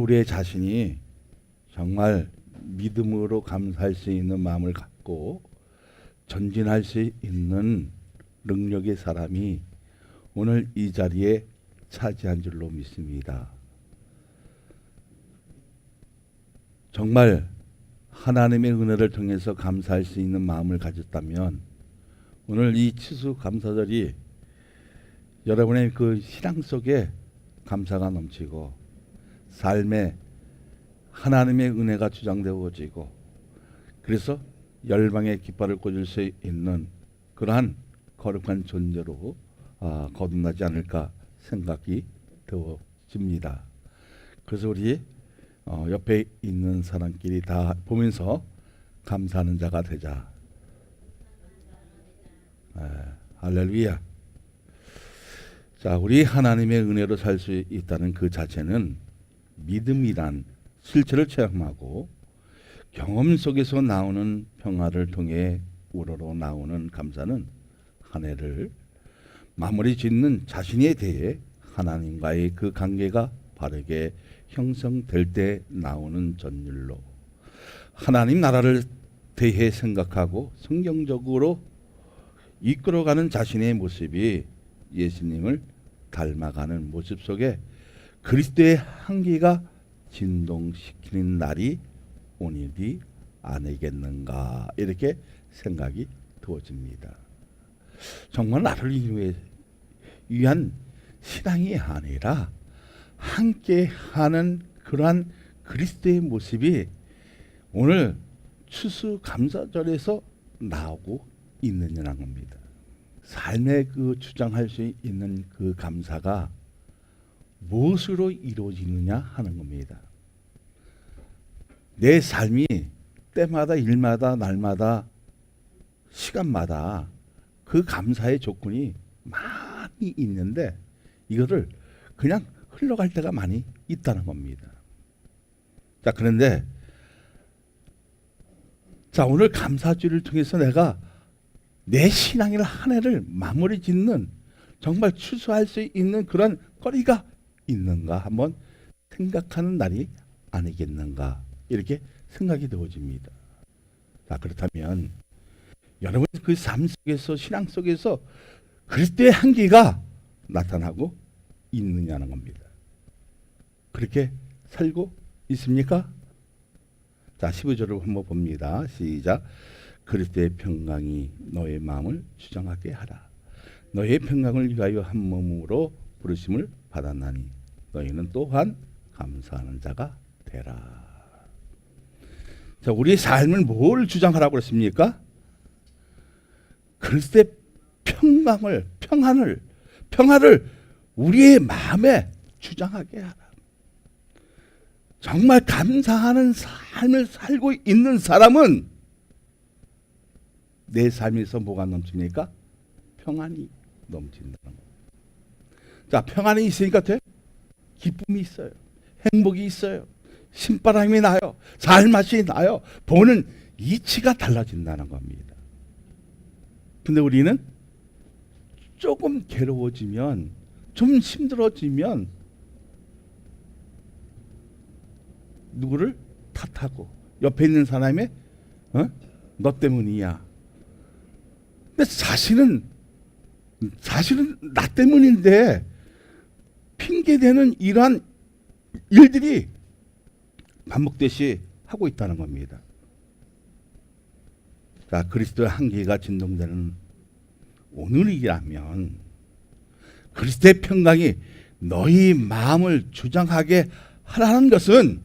우리의 자신이 정말 믿음으로 감사할 수 있는 마음을 갖고 전진할 수 있는 능력의 사람이 오늘 이 자리에 차지한 줄로 믿습니다. 정말 하나님의 은혜를 통해서 감사할 수 있는 마음을 가졌다면 오늘 이 추수감사절이 여러분의 그 신앙 속에 감사가 넘치고 삶에 하나님의 은혜가 주장되어지고 그래서 열방의 깃발을 꽂을 수 있는 그러한 거룩한 존재로 거듭나지 않을까 생각이 되어집니다. 그래서 우리 옆에 있는 사람끼리 다 보면서 감사하는 자가 되자. 할렐루야. 자, 우리 하나님의 은혜로 살 수 있다는 그 자체는 믿음이란 실체를 체험하고 경험 속에서 나오는 평화를 통해 우러러 나오는 감사는 한 해를 마무리 짓는 자신에 대해 하나님과의 그 관계가 바르게 형성될 때 나오는 전율로 하나님 나라를 대해 생각하고 성경적으로 이끌어가는 자신의 모습이 예수님을 닮아가는 모습 속에 그리스도의 한계가 진동시키는 날이 오늘이 아니겠는가 이렇게 생각이 되어집니다. 정말 나를 위한 신앙이 아니라 함께하는 그러한 그리스도의 모습이 오늘 추수감사절에서 나오고 있느냐는 겁니다. 삶에 그 주장할 수 있는 그 감사가 무엇으로 이루어지느냐 하는 겁니다. 내 삶이 때마다 일마다 날마다 시간마다 그 감사의 조건이 많이 있는데 이거를 그냥 흘러갈 때가 많이 있다는 겁니다. 자, 그런데 자, 오늘 감사주를 통해서 내가 내 신앙의 한 해를 마무리 짓는 정말 추수할 수 있는 그런 거리가 있는가 한번 생각하는 날이 아니겠는가 이렇게 생각이 되어집니다. 자, 그렇다면 여러분 그 삶 속에서 신앙 속에서 그리스도의 한계가 나타나고 있느냐는 겁니다. 그렇게 살고 있습니까? 자, 15절을 한번 봅니다. 시작. 그리스도의 평강이 너의 마음을 주장하게 하라. 너의 평강을 위하여 한 몸으로 부르심을 받았나니 너희는 또한 감사하는 자가 되라. 자, 우리의 삶을 뭘 주장하라고 그랬습니까? 그리스도의 평화를 우리의 마음에 주장하게 하라. 정말 감사하는 삶을 살고 있는 사람은 내 삶에서 뭐가 넘칩니까? 평안이 넘친다는 거예요. 자, 평안이 있으니까 돼? 기쁨이 있어요. 행복이 있어요. 신바람이 나요. 살맛이 나요. 보는 이치가 달라진다는 겁니다. 근데 우리는 조금 괴로워지면, 좀 힘들어지면 누구를 탓하고 옆에 있는 사람의 너 때문이야. 근데 사실은 나 때문인데 핑계대는 이러한 일들이 반복되시 하고 있다는 겁니다. 자, 그리스도의 한계가 진동되는 오늘이라면 그리스도의 평강이 너희 마음을 주장하게 하라는 것은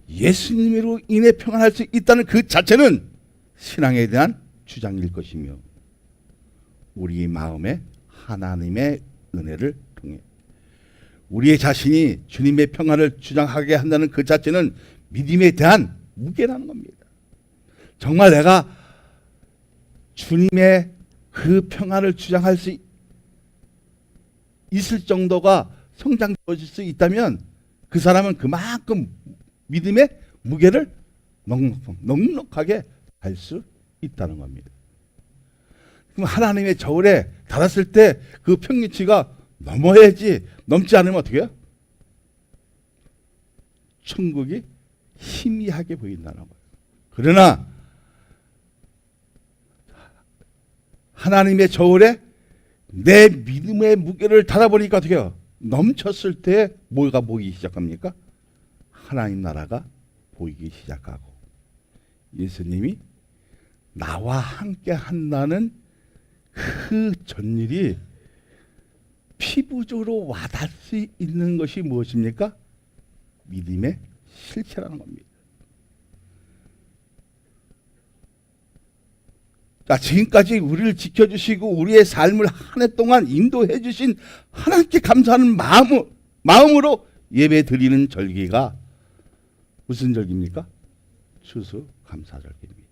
예수님으로 인해 평안할 수 있다는 그 자체는 신앙에 대한 주장일 것이며 우리 마음에 하나님의 은혜를 통해 우리의 자신이 주님의 평안을 주장하게 한다는 그 자체는 믿음에 대한 무게라는 겁니다. 정말 내가 주님의 그 평안을 주장할 수 있을 정도가 성장되어질 수 있다면 그 사람은 그만큼 믿음의 무게를 넉넉하게 할 수 있다는 겁니다. 그럼 하나님의 저울에 달았을 때 그 평균치가 넘어야지, 넘지 않으면 어떻게 해요? 천국이 희미하게 보인다는 거예요. 그러나 하나님의 저울에 내 믿음의 무게를 달아보니까 어떻게 해요? 넘쳤을 때 뭐가 보이기 시작합니까? 하나님 나라가 보이기 시작하고 예수님이 나와 함께 한다는 그 전일이 피부적으로 와닿을 수 있는 것이 무엇입니까? 믿음의 실체라는 겁니다. 자, 지금까지 우리를 지켜주시고 우리의 삶을 한 해 동안 인도해 주신 하나님께 감사하는 마음으로 예배 드리는 절기가 무슨 절기입니까? 추수감사절기입니다.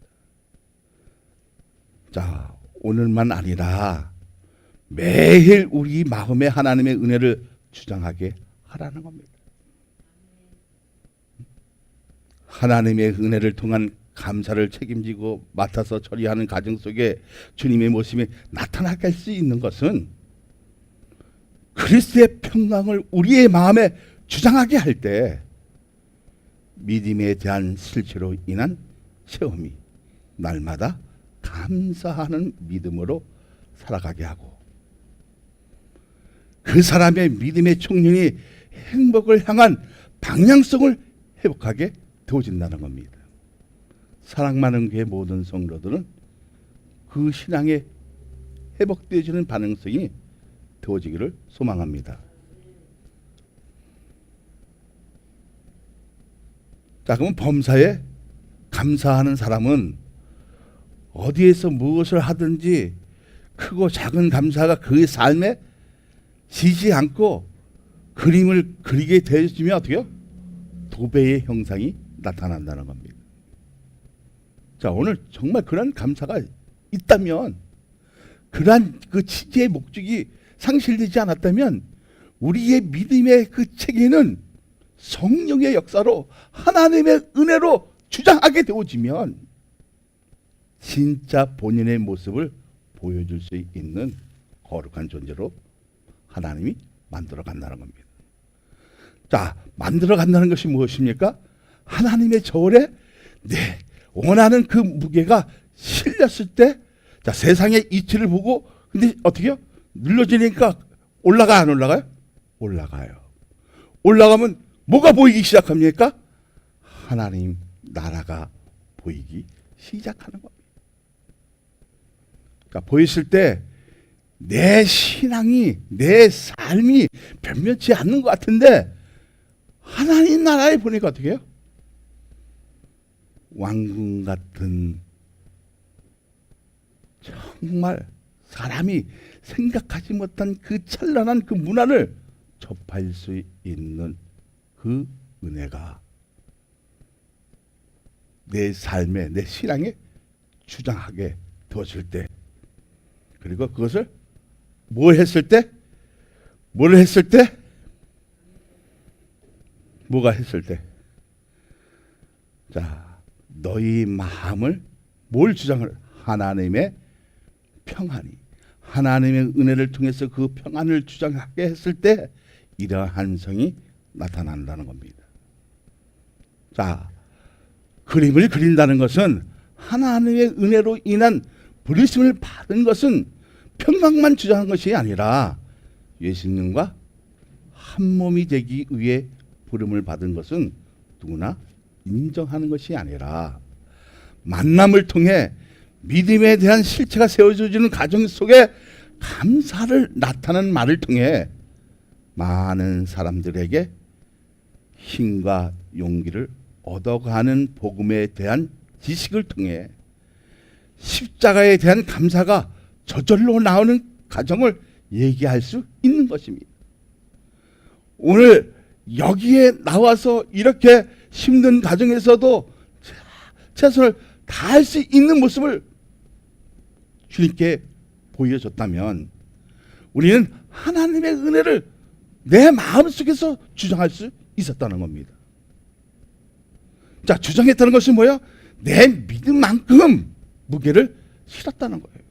자, 오늘만 아니라 매일 우리 마음에 하나님의 은혜를 주장하게 하라는 겁니다. 하나님의 은혜를 통한 감사를 책임지고 맡아서 처리하는 가정 속에 주님의 모습이 나타나게 할 수 있는 것은 그리스도의 평강을 우리의 마음에 주장하게 할 때 믿음에 대한 실체로 인한 체험이 날마다 감사하는 믿음으로 살아가게 하고 그 사람의 믿음의 총륜이 행복을 향한 방향성을 회복하게 되어진다는 겁니다. 사랑 많은 교회 모든 성도들은 그 신앙의 회복되어지는 반응성이 되어지기를 소망합니다. 자, 그러면 범사에 감사하는 사람은 어디에서 무엇을 하든지 크고 작은 감사가 그의 삶에 지지 않고 그림을 그리게 되어지면 어떻게 해요? 도배의 형상이 나타난다는 겁니다. 자, 오늘 정말 그런 감사가 있다면 그러한 그 취지의 목적이 상실되지 않았다면 우리의 믿음의 그 체계는 성령의 역사로 하나님의 은혜로 주장하게 되어지면 진짜 본인의 모습을 보여줄 수 있는 거룩한 존재로 하나님이 만들어 간다는 겁니다. 자, 만들어 간다는 것이 무엇입니까? 하나님의 저울에 내 원하는 그 무게가 실렸을 때, 자, 세상의 이치를 보고, 근데 어떻게요? 눌러지니까 올라가, 안 올라가요? 올라가요. 올라가면 뭐가 보이기 시작합니까? 하나님 나라가 보이기 시작하는 겁니다. 그러니까 보였을 때 내 신앙이, 내 삶이 변변치 않는 것 같은데 하나님 나라에 보니까 어떻게 해요? 왕궁 같은 정말 사람이 생각하지 못한 그 찬란한 그 문화를 접할 수 있는 그 은혜가 내 삶에, 내 신앙에 주장하게 되었을 때, 그리고 그것을 뭘 했을 때? 뭐가 했을 때? 자, 너희 마음을 뭘 주장을? 하나님의 평안이, 하나님의 은혜를 통해서 그 평안을 주장하게 했을 때 이러한 성이 나타난다는 겁니다. 자, 그림을 그린다는 것은 하나님의 은혜로 인한 부르심을 받은 것은 평강만 주장한 것이 아니라 예수님과 한 몸이 되기 위해 부름을 받은 것은 누구나 인정하는 것이 아니라 만남을 통해 믿음에 대한 실체가 세워져지는 과정 속에 감사를 나타내는 말을 통해 많은 사람들에게 힘과 용기를 얻어가는 복음에 대한 지식을 통해 십자가에 대한 감사가 저절로 나오는 과정을 얘기할 수 있는 것입니다. 오늘 여기에 나와서 이렇게 힘든 과정에서도 최선을 다할 수 있는 모습을 주님께 보여줬다면 우리는 하나님의 은혜를 내 마음속에서 주장할 수 있었다는 겁니다. 자, 주장했다는 것은 뭐예요? 내 믿음만큼 무게를 실었다는 거예요.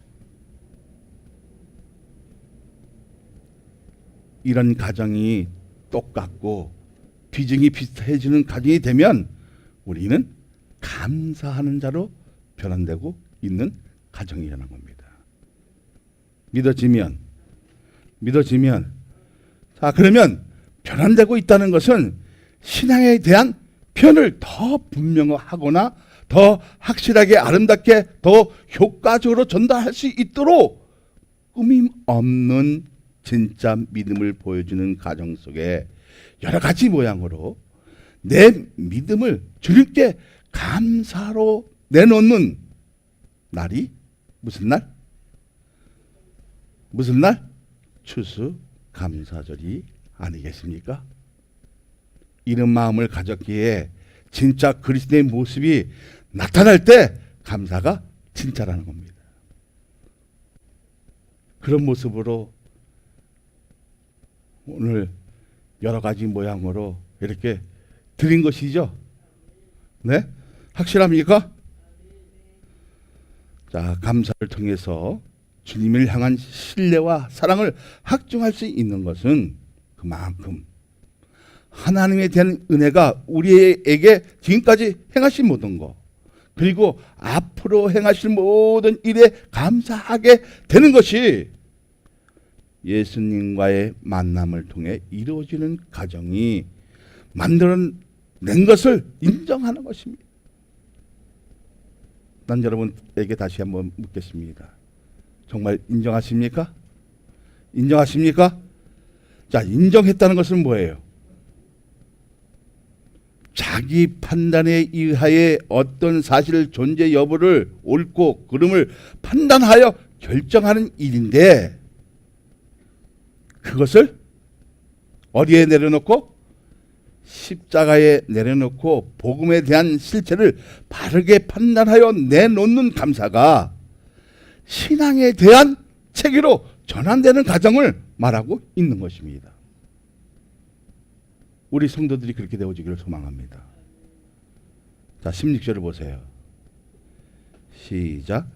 이런 가정이 똑같고 비중이 비슷해지는 가정이 되면 우리는 감사하는 자로 변환되고 있는 가정이라는 겁니다. 믿어지면 자, 그러면 변환되고 있다는 것은 신앙에 대한 표현을 더 분명하거나 더 확실하게 아름답게 더 효과적으로 전달할 수 있도록 꾸밈 없는 진짜 믿음을 보여주는 가정 속에 여러 가지 모양으로 내 믿음을 주님께 감사로 내놓는 날이 무슨 날? 무슨 날? 추수감사절이 아니겠습니까? 이런 마음을 가졌기에 진짜 그리스도의 모습이 나타날 때 감사가 진짜라는 겁니다. 그런 모습으로 오늘 여러 가지 모양으로 이렇게 드린 것이죠. 네? 확실합니까? 자, 감사를 통해서 주님을 향한 신뢰와 사랑을 확증할 수 있는 것은 그만큼 하나님에 대한 은혜가 우리에게 지금까지 행하신 모든 것, 그리고 앞으로 행하실 모든 일에 감사하게 되는 것이 예수님과의 만남을 통해 이루어지는 가정이 만들어낸 것을 인정하는 것입니다. 난 여러분에게 다시 한번 묻겠습니다. 정말 인정하십니까? 인정하십니까? 자, 인정했다는 것은 뭐예요? 자기 판단에 의하여 어떤 사실 존재 여부를 옳고 그름을 판단하여 결정하는 일인데 그것을 어디에 내려놓고? 십자가에 내려놓고 복음에 대한 실체를 바르게 판단하여 내놓는 감사가 신앙에 대한 체계로 전환되는 과정을 말하고 있는 것입니다. 우리 성도들이 그렇게 되어지기를 소망합니다. 자, 16절을 보세요. 시작.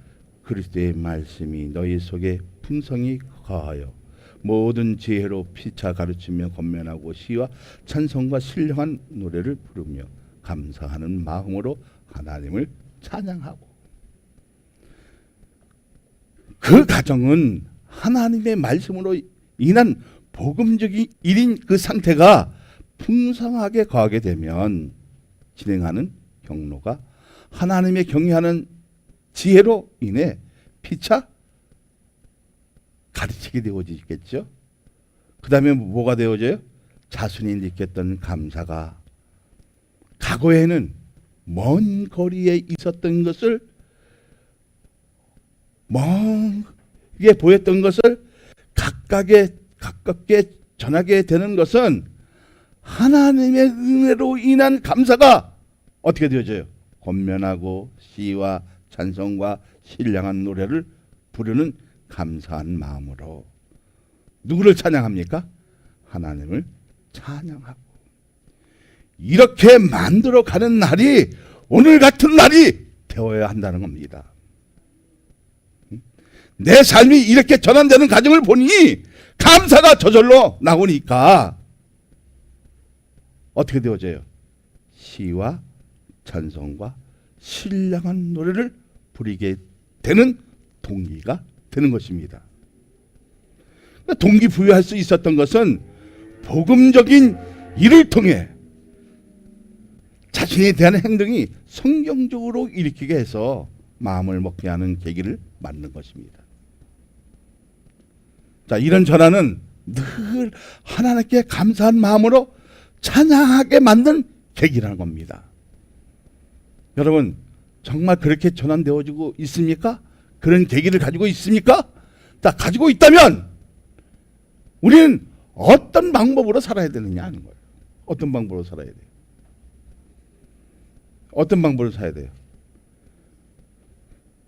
그리스도의 말씀이 너희 속에 풍성히 거하여 모든 지혜로 피차 가르치며 권면하고 시와 찬송과 신령한 노래를 부르며 감사하는 마음으로 하나님을 찬양하고. 그 가정은 하나님의 말씀으로 인한 복음적인 일인 그 상태가 풍성하게 거하게 되면 진행하는 경로가 하나님의 경외하는 지혜로 인해 피차 가르치게 되어지겠죠. 그 다음에 뭐가 되어져요? 자신이 느꼈던 감사가 과거에는 먼 거리에 있었던 것을 멀게 보였던 것을 가깝게 전하게 되는 것은 하나님의 은혜로 인한 감사가 어떻게 되어져요? 권면하고 시와 찬송과 신령한 노래를 부르는 감사한 마음으로 누구를 찬양합니까? 하나님을 찬양하고. 이렇게 만들어 가는 날이 오늘 같은 날이 되어야 한다는 겁니다. 내 삶이 이렇게 전환되는 과정을 보니 감사가 저절로 나오니까 어떻게 되어져요? 시와 찬송과 신령한 노래를 부리게 되는 동기가 되는 것입니다. 동기부여할 수 있었던 것은 복음적인 일을 통해 자신에 대한 행동이 성경적으로 일으키게 해서 마음을 먹게 하는 계기를 만든 것입니다. 자, 이런 전환은 늘 하나님께 감사한 마음으로 찬양하게 만든 계기라는 겁니다. 여러분, 정말 그렇게 전환되어지고 있습니까? 그런 계기를 가지고 있습니까? 자, 가지고 있다면 우리는 어떤 방법으로 살아야 되느냐 하는 거예요. 어떤 방법으로 살아야 돼요? 어떤 방법으로 살아야 돼요?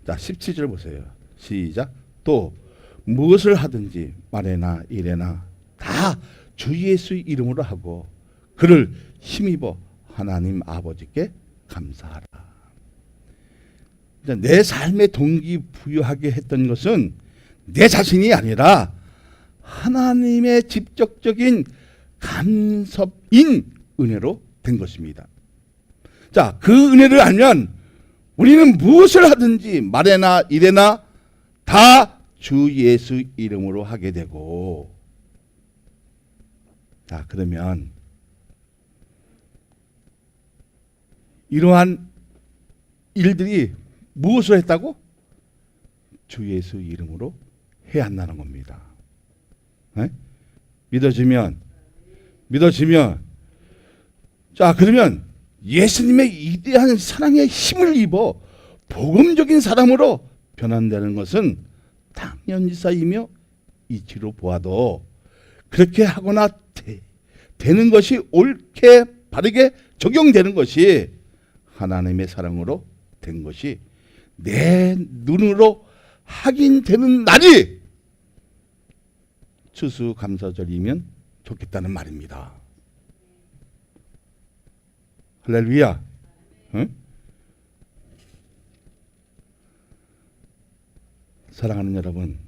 자, 17절 보세요. 시작. 또 무엇을 하든지 말에나 일에나 다 주 예수 이름으로 하고 그를 힘입어 하나님 아버지께 감사하라. 내 삶의 동기부여하게 했던 것은 내 자신이 아니라 하나님의 직접적인 간섭인 은혜로 된 것입니다. 자, 그 은혜를 알면 우리는 무엇을 하든지 말에나 일에나 다 주 예수 이름으로 하게 되고, 자, 그러면 이러한 일들이 무엇을 했다고? 주 예수 이름으로 해야 한다는 겁니다. 네? 믿어지면 자, 그러면 예수님의 위대한 사랑에 힘을 입어 복음적인 사람으로 변환되는 것은 당연지사이며 이치로 보아도 그렇게 하거나 되는 것이 옳게 바르게 적용되는 것이 하나님의 사랑으로 된 것이 내 눈으로 확인되는 날이 추수감사절이면 좋겠다는 말입니다. 할렐루야. 응? 사랑하는 여러분,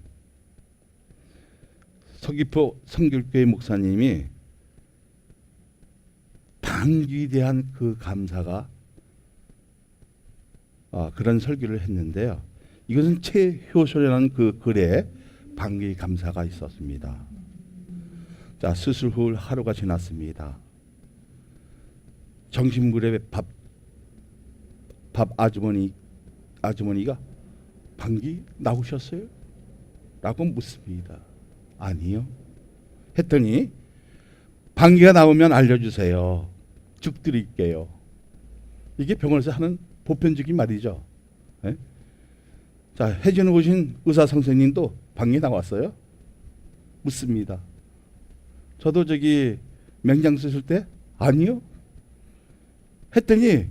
서귀포 성결교회 목사님이 방귀에 대한 그 감사가 그런 설교를 했는데요. 이것은 최효소라는 그 글에 방귀 감사가 있었습니다. 자, 수술 후 하루가 지났습니다. 정신물에 밥 아주머니가 방귀 나오셨어요? 라고 묻습니다. 아니요. 했더니 방귀가 나오면 알려주세요. 죽 드릴게요. 이게 병원에서 하는 보편적인 말이죠. 네? 자, 해전에 오신 의사 선생님도 방귀 나왔어요? 묻습니다. 저도 맹장 쓰실 때 아니요. 했더니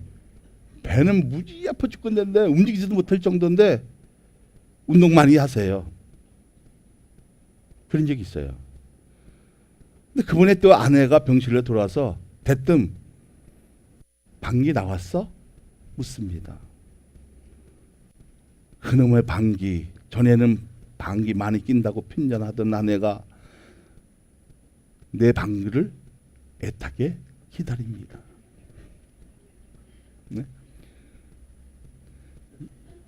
배는 무지 아파 죽겠는데 움직이지도 못할 정도인데 운동 많이 하세요. 그런 적이 있어요. 근데 그번에 또 아내가 병실에 들어와서 대뜸 방귀 나왔어? 묻습니다. 그놈의 방귀, 전에는 방귀 많이 낀다고 편견하던 아내가 내 방귀를 애타게 기다립니다. 네?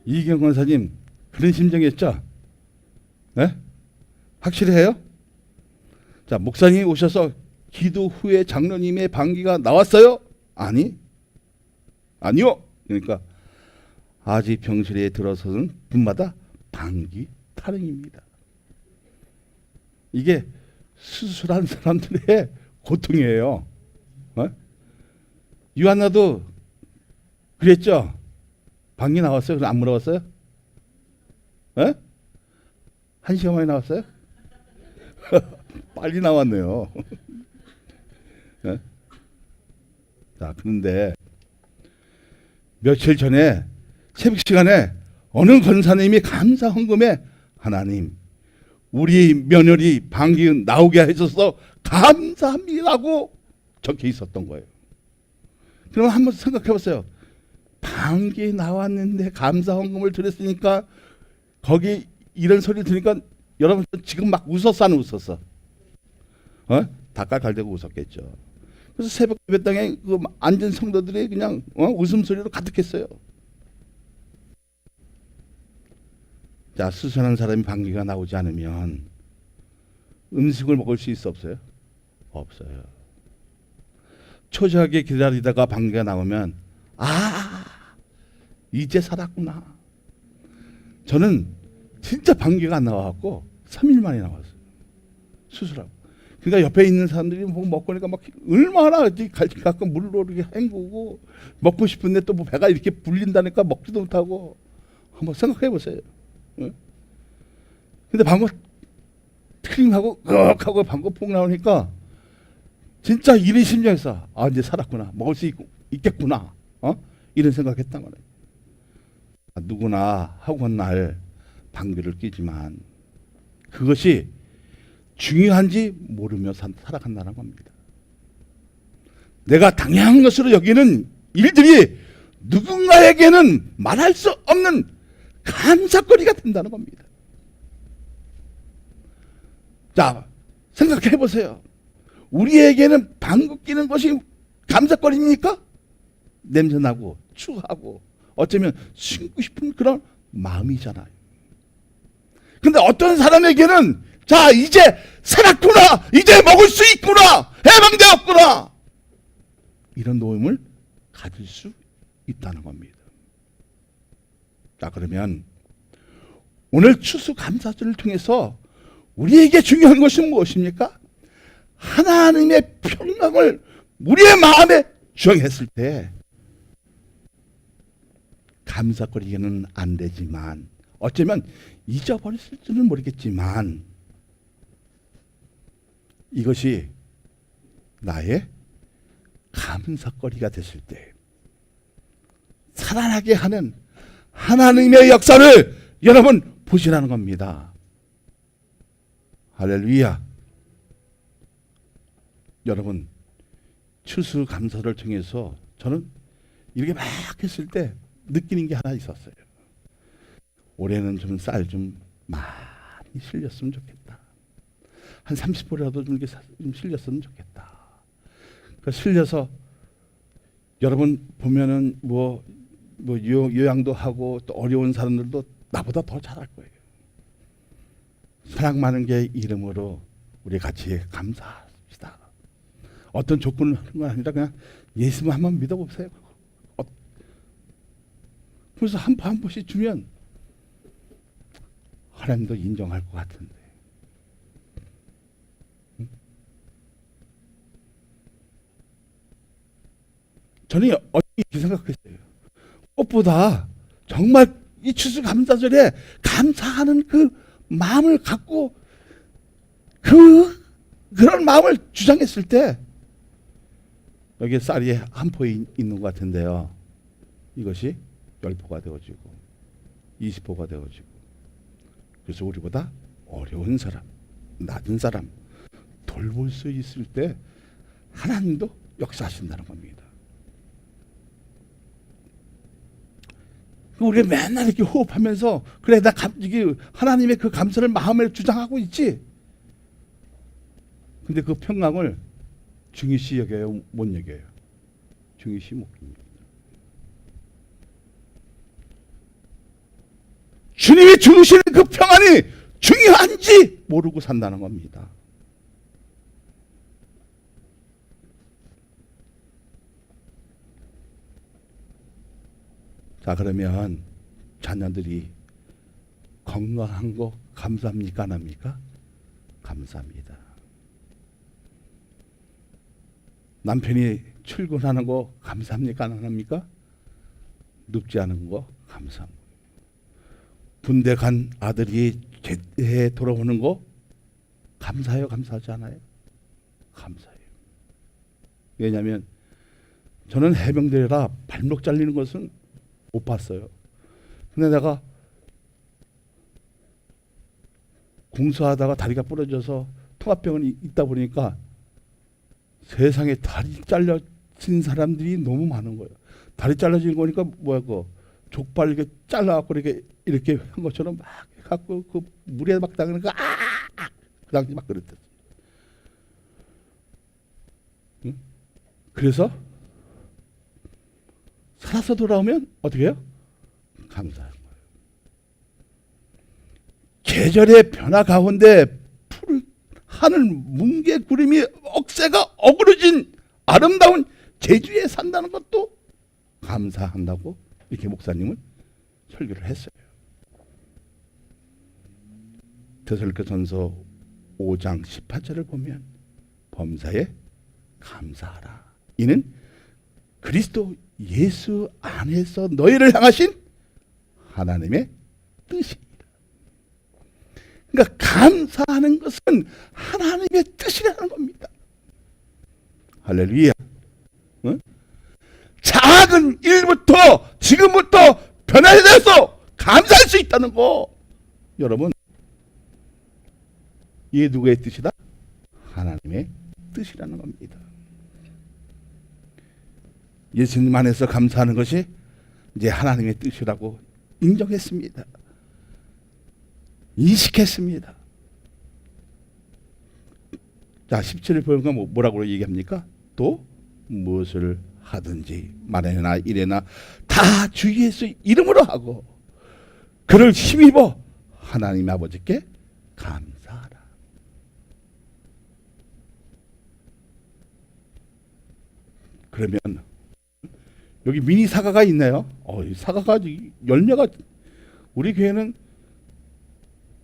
이경 권사님 그런 심정이었죠? 네? 확실히 해요? 자, 목사님이 오셔서 기도 후에 장로님의 방귀가 나왔어요? 아니요. 그러니까 아직 병실에 들어서는 분마다 방귀 타령입니다. 이게 수술한 사람들의 고통이에요. 유한나도 그랬죠? 방귀 나왔어요? 그럼 안 물어봤어요? 에? 1시간 만에 나왔어요? 빨리 나왔네요. 네? 자, 그런데 며칠 전에 새벽 시간에 어느 권사님이 감사 헌금에 하나님 우리 며느리 방귀 나오게 해줘서 감사합니다라고 적혀 있었던 거예요. 그럼 한번 생각해 보세요. 방귀 나왔는데 감사 헌금을 드렸으니까 거기 이런 소리 들으니까 여러분 지금 막 웃었어 안 웃었어? 닭갈갈대고 웃었겠죠. 그래서 새벽 예배당에 그 앉은 성도들이 그냥 웃음소리로 가득했어요. 자, 수술한 사람이 방귀가 나오지 않으면 음식을 먹을 수 있어 없어요? 없어요. 초조하게 기다리다가 방귀가 나오면 이제 살았구나. 저는 진짜 방귀가 안 나와갖고 3일 만에 나왔어요. 수술하고. 그러니까 옆에 있는 사람들이 뭐 먹고 니까 막 얼마나 가끔 물로 이렇게 헹구고 먹고 싶은데 또 뭐 배가 이렇게 불린다니까 먹지도 못하고 한번 생각해 보세요. 근데 방금 트림하고 하고 방금 폭 나오니까 진짜 이런 심정에서 이제 살았구나. 먹을 수 있겠구나. 이런 생각했단 말이에요. 누구나 하고 날 방귀를 뀌지만 그것이 중요한지 모르며 살아간다는 겁니다. 내가 당연한 것으로 여기는 일들이 누군가에게는 말할 수 없는 감사거리가 된다는 겁니다. 자, 생각해 보세요. 우리에게는 방귀 뀌는 것이 감사거리입니까? 냄새나고 추하고 어쩌면 숨고 싶은 그런 마음이잖아요. 근데 어떤 사람에게는 자 이제 살았구나, 이제 먹을 수 있구나, 해방되었구나, 이런 노임을 가질 수 있다는 겁니다. 자, 그러면 오늘 추수감사절을 통해서 우리에게 중요한 것은 무엇입니까? 하나님의 평강을 우리의 마음에 주장했을 때 감사거리게는 안 되지만 어쩌면 잊어버렸을지는 모르겠지만 이것이 나의 감사거리가 됐을 때 살아나게 하는 하나님의 역사를 여러분 보시라는 겁니다. 할렐루야. 여러분 추수감사를 통해서 저는 이렇게 막 했을 때 느끼는 게 하나 있었어요. 올해는 좀 쌀 좀 많이 실렸으면 좋겠다. 한 30%라도 좀 이렇게 좀 실렸으면 좋겠다. 그러니까 실려서 여러분 보면은 뭐 요양도 하고 또 어려운 사람들도 나보다 더 잘할 거예요. 사랑 많은 게 이름으로 우리 같이 감사합시다. 어떤 조건을 하는 건 아니라 그냥 예수만 한번 믿어보세요. 그래서 한 번씩 주면 하나님도 인정할 것 같은데. 저는 이렇게 생각했어요. 꽃보다 정말 이 추수감사절에 감사하는 그 마음을 갖고 그런 마음을 주장했을 때 여기에 쌀이 한 포 있는 것 같은데요. 이것이 10포가 되어지고 20포가 되어지고 그래서 우리보다 어려운 사람, 낮은 사람 돌볼 수 있을 때 하나님도 역사하신다는 겁니다. 우리 맨날 이렇게 호흡하면서 그래 나 이게 하나님의 그 감사를 마음에 주장하고 있지. 근데 그 평강을 중요시 여겨요, 못 여겨요? 중요시 못 여깁니다. 주님이 주시는 그 평안이 중요한지 모르고 산다는 겁니다. 자, 그러면 자녀들이 건강한 거 감사합니까? 안 합니까? 감사합니다. 남편이 출근하는 거 감사합니까? 안 합니까? 늙지 않은 거 감사합니다. 군대 간 아들이 제대에 돌아오는 거 감사해요? 감사하지 않아요? 감사해요. 왜냐하면 저는 해병대라 발목 잘리는 것은 못 봤어요. 근데 내가 공수하다가 다리가 부러져서 통합병원에 있다 보니까 세상에 다리 잘려진 사람들이 너무 많은 거예요. 다리 잘라진 거니까 뭐야 그 족발 이렇게 잘라갖고 이렇게 한 것처럼 막 갖고 그 물에 막 담그는 거 그 당시 막 그랬댔어요. 응? 그래서 살아서 돌아오면 어떻게 해요? 감사하는 거예요. 계절의 변화 가운데 푸른 하늘 뭉게 구름이 억새가 어그러진 아름다운 제주에 산다는 것도 감사한다고 이렇게 목사님은 설교를 했어요. 데살로니가전서 5장 18절을 보면 범사에 감사하라. 이는 그리스도 예수 안에서 너희를 향하신 하나님의 뜻입니다. 그러니까 감사하는 것은 하나님의 뜻이라는 겁니다. 할렐루야. 응? 작은 일부터 지금부터 변화돼서 감사할 수 있다는 거. 여러분, 이게 누구의 뜻이다? 하나님의 뜻이라는 겁니다. 예수님 안에서 감사하는 것이 이제 하나님의 뜻이라고 인정했습니다. 인식했습니다. 자, 17절 보니까 뭐라고 얘기합니까? 또 무엇을 하든지 말에나 이래나 다 주 예수 이름으로 하고 그를 힘입어 하나님 아버지께 감사하라. 그러면 여기 미니 사과가 있네요. 이 사과가 열매가 우리 교회는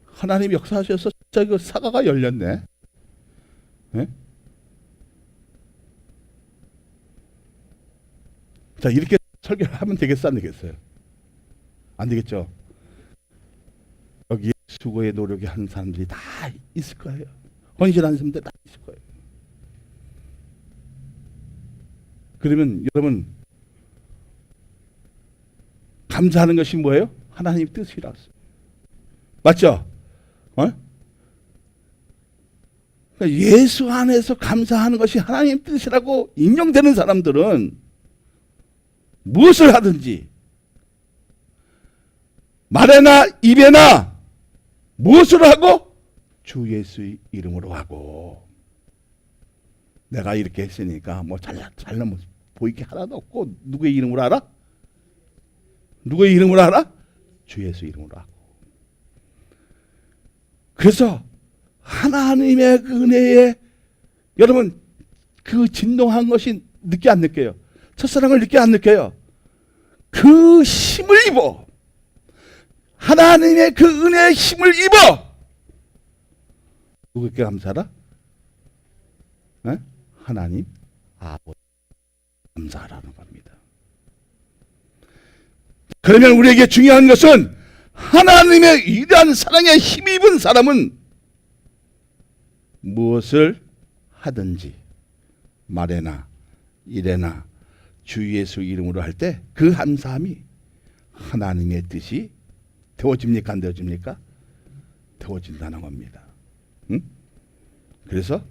하나님 역사하셔서 진짜 그 사과가 열렸네. 네? 자, 이렇게 설교를 하면 되겠어, 안 되겠어요? 안 되겠죠? 여기에 수고의 노력이 하는 사람들이 다 있을 거예요. 헌신하는 사람들 다 있을 거예요. 그러면 여러분 감사하는 것이 뭐예요? 하나님 뜻이라서. 맞죠? 그러니까 예수 안에서 감사하는 것이 하나님 뜻이라고 인정되는 사람들은 무엇을 하든지 말에나 입에나 무엇을 하고 주 예수의 이름으로 하고. 내가 이렇게 했으니까 뭐 잘나면 보이게 하나도 없고 누구의 이름으로 알아? 누구의 이름으로 알아? 주 예수 이름으로 하고. 그래서 하나님의 그 은혜에 여러분 그 진동한 것이 느껴 안 느껴요? 첫사랑을 느껴 안 느껴요? 그 힘을 입어 하나님의 그 은혜의 힘을 입어 누구에게 감사하라? 네? 하나님 아버지 감사하라는 겁니다. 그러면 우리에게 중요한 것은 하나님의 위대한 사랑에 힘입은 사람은 무엇을 하든지 말에나 이래나 주 예수 이름으로 할 때 그 감사함이 하나님의 뜻이 되어집니까? 안 되어집니까? 되어진다는 겁니다. 응? 그래서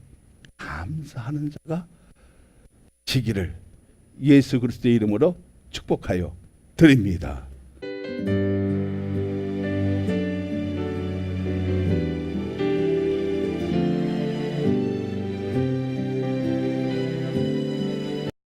감사하는 자가 지기를 예수 그리스도의 이름으로 축복하여 드립니다.